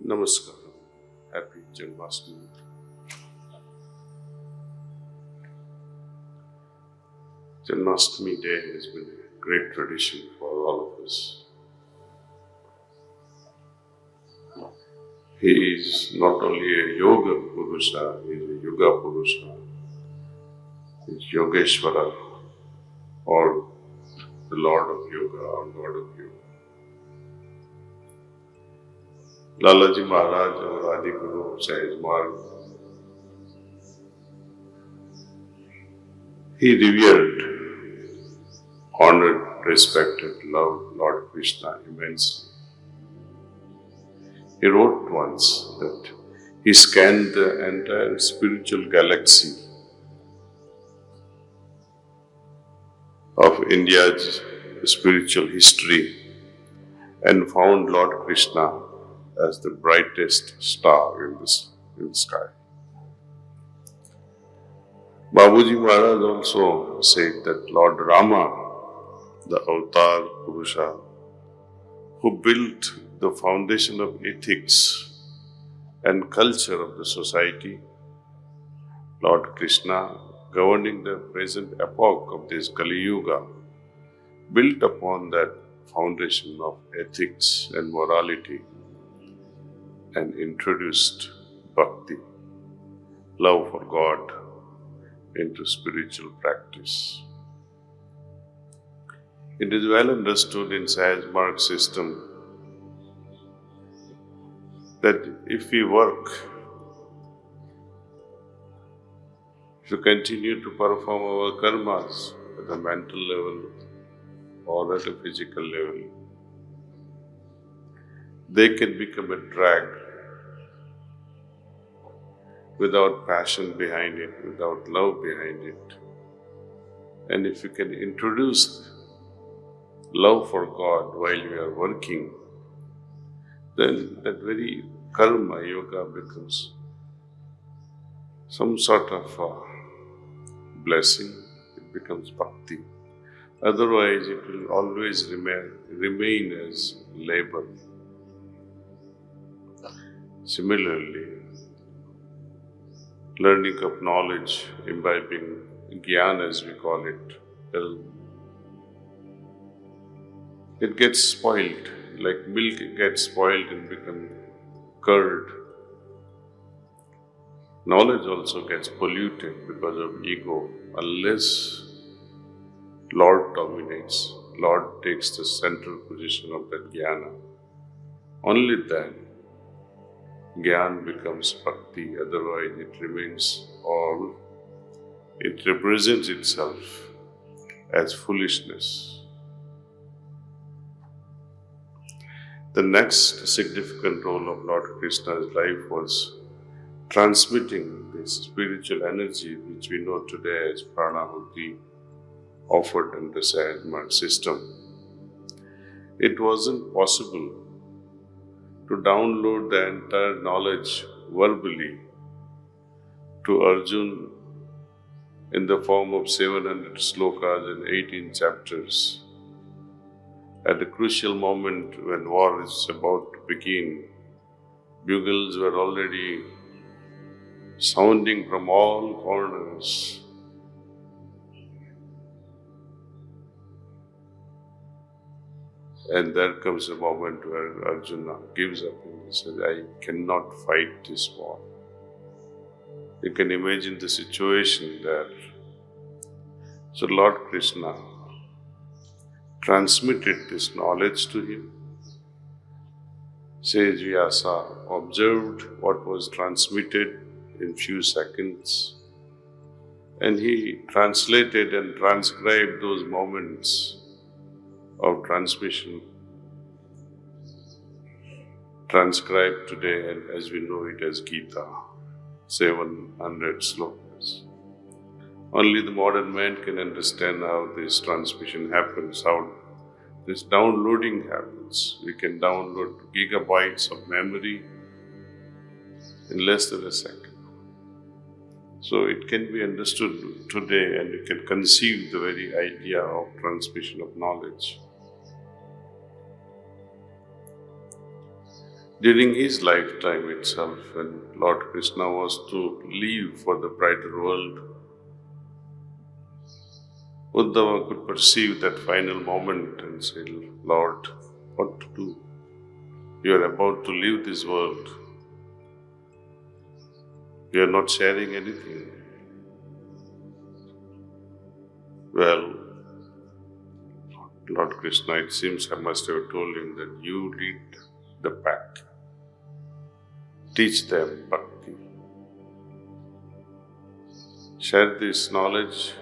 Namaskar. Happy Janmashtami. Janmashtami Day has been a great tradition for all of us. He is not only a yoga purusha, he is a yoga purusha. He is Yogeshwara, or the Lord of Yoga, or God of Yoga. Lalaji Maharaj, our Adi Guru, says, he revered, honored, respected, loved Lord Krishna immensely. He wrote once that he scanned the entire spiritual galaxy of India's spiritual history and found Lord Krishna as the brightest star in the sky. Babuji Maharaj also said that Lord Rama, the Avatar Purusha, who built the foundation of ethics and culture of the society, Lord Krishna, governing the present epoch of this Kali Yuga, built upon that foundation of ethics and morality and introduced Bhakti, love for God, into spiritual practice. It is well understood in Sahaj Marg system that if we work, if we continue to perform our karmas at a mental level or at a physical level, they can become a drag without passion behind it, without love behind it. And if you can introduce love for God while you are working, then that very karma yoga becomes some sort of blessing. It becomes bhakti. Otherwise, it will always remain as labor. Similarly, learning of knowledge, imbibing jnana as we call it, it gets spoiled, like milk gets spoiled and becomes curd. Knowledge also gets polluted because of ego, unless Lord dominates, Lord takes the central position of that jnana. Only then Gyan becomes bhakti, otherwise it remains all, it represents itself as foolishness. The next significant role of Lord Krishna's life was transmitting this spiritual energy which we know today as pranahuti, offered in the Sahaj Marg system. It wasn't possible to download the entire knowledge verbally to Arjun in the form of 700 slokas and 18 chapters. At a crucial moment when war is about to begin, bugles were already sounding from all corners. And there comes a moment where Arjuna gives up and says, I cannot fight this war. You can imagine the situation there. So Lord Krishna transmitted this knowledge to him. Sage Vyasa observed what was transmitted in few seconds, and he translated and transcribed those moments of transmission, transcribed today, and as we know it as Gita, 700 slokas. Only the modern man can understand how this transmission happens, how this downloading happens. We can download gigabytes of memory in less than a second. So it can be understood today, and you can conceive the very idea of transmission of knowledge. During his lifetime itself, when Lord Krishna was to leave for the brighter world, Uddhava could perceive that final moment and say, Lord, what to do? You are about to leave this world. You are not sharing anything. Well, Lord Krishna, it seems I must have told him that you lead the pack. Teach them Bhakti. Share this knowledge,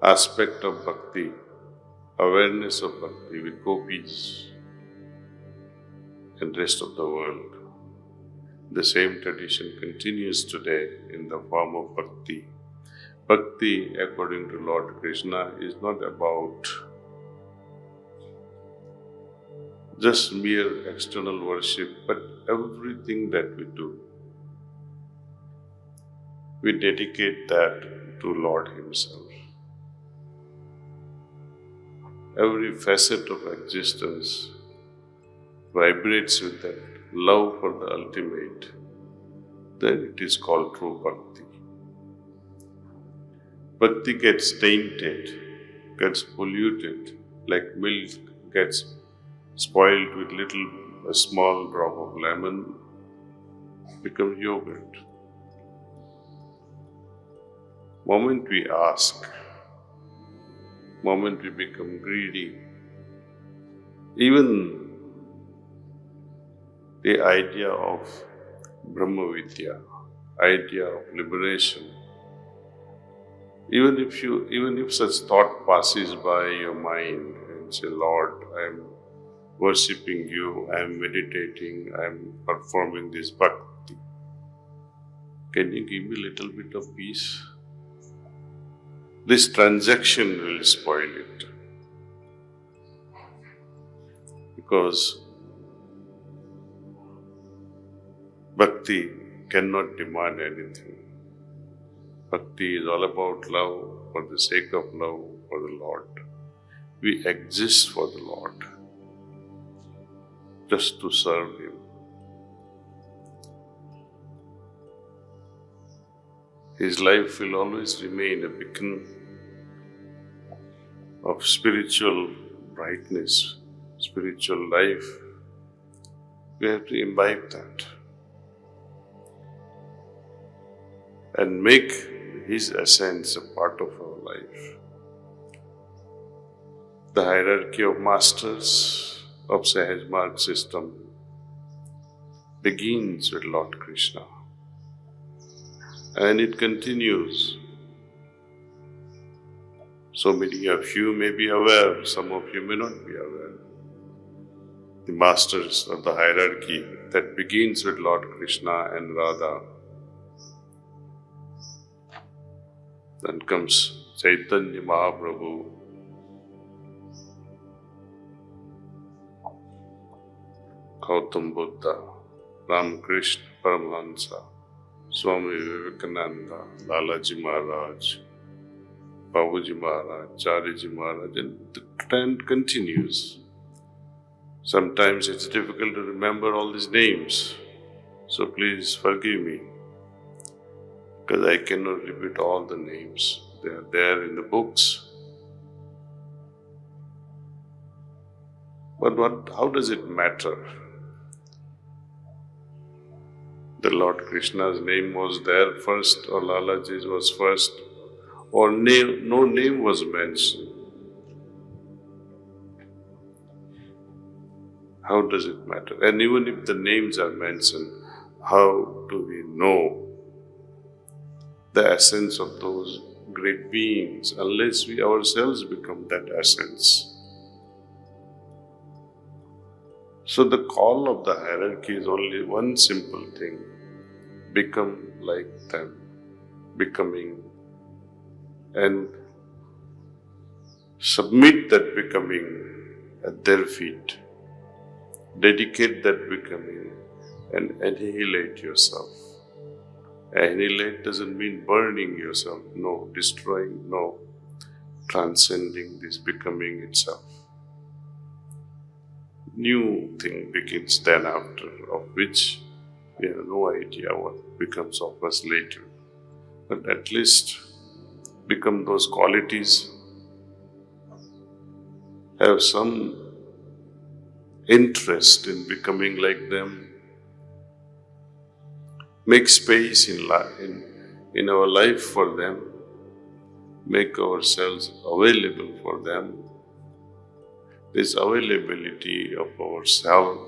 aspect of Bhakti, awareness of Bhakti with gopis and rest of the world. The same tradition continues today in the form of Bhakti. Bhakti, according to Lord Krishna, is not about just mere external worship, but everything that we do, we dedicate that to Lord Himself. Every facet of existence vibrates with that love for the ultimate. Then it is called true Bhakti. Bhakti gets tainted, gets polluted, like milk gets spoiled with a small drop of lemon, becomes yogurt. Moment we ask, moment we become greedy, even the idea of Brahma Vidya, idea of liberation, even if such thought passes by your mind and say, Lord, I am worshipping you, I am meditating, I am performing this bhakti, can you give me a little bit of peace? This transaction will spoil it. Because Bhakti cannot demand anything. Bhakti is all about love, for the sake of love for the Lord. We exist for the Lord, just to serve Him. His life will always remain a beacon of spiritual brightness, spiritual life. We have to imbibe that and make His essence a part of our life. The hierarchy of masters of Sahaj Marg system begins with Lord Krishna, and it continues. So many of you may be aware, some of you may not be aware. The masters of the hierarchy that begins with Lord Krishna and Radha. Then comes Chaitanya Mahaprabhu, Gautam Buddha, Ramakrishna Paramahansa, Swami Vivekananda, Lalaji Maharaj, Babuji Maharaj, Chariji Maharaj, and the trend continues. Sometimes it's difficult to remember all these names, so please forgive me, because I cannot repeat all the names. They are there in the books. But how does it matter? The Lord Krishna's name was there first, or Lalaji's was first, or no name was mentioned. How does it matter? And even if the names are mentioned, how do we know the essence of those great beings unless we ourselves become that essence? So the call of the hierarchy is only one simple thing: become like them, becoming, and submit that becoming at their feet. Dedicate that becoming and annihilate yourself. Annihilate doesn't mean burning yourself, no, destroying, no, transcending this becoming itself. new thing begins then after, of which we have no idea what becomes of us later. But at least become those qualities, have some interest in becoming like them, make space in our life for them, make ourselves available for them. This availability of ourself,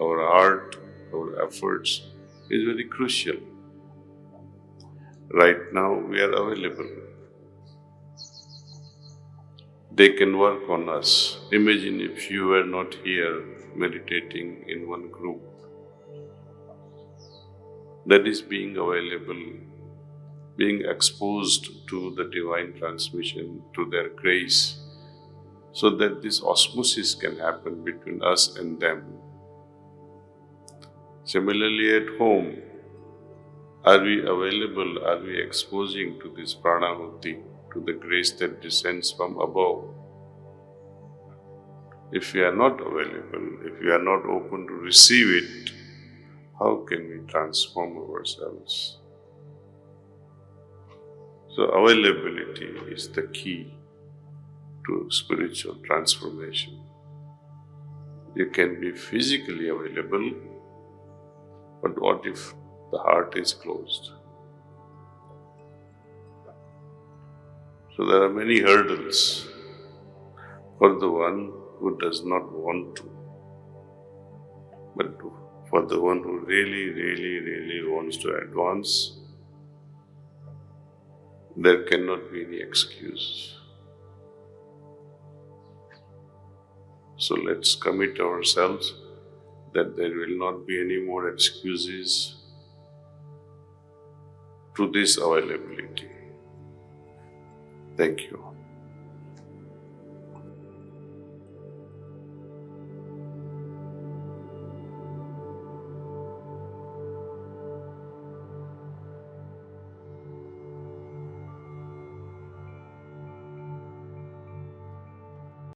our art, our efforts is very crucial. Right now we are available. They can work on us. Imagine if you were not here meditating in one group. That is being available, being exposed to the divine transmission, to their grace, so that this osmosis can happen between us and them. Similarly at home, are we available, are we exposing to this pranahuti, to the grace that descends from above? If we are not available, if we are not open to receive it, how can we transform ourselves? So availability is the key to spiritual transformation. You can be physically available, but what if the heart is closed? So there are many hurdles for the one who does not want to, but for the one who really wants to advance, there cannot be any excuse. So let's commit ourselves that there will not be any more excuses to this availability. Thank you.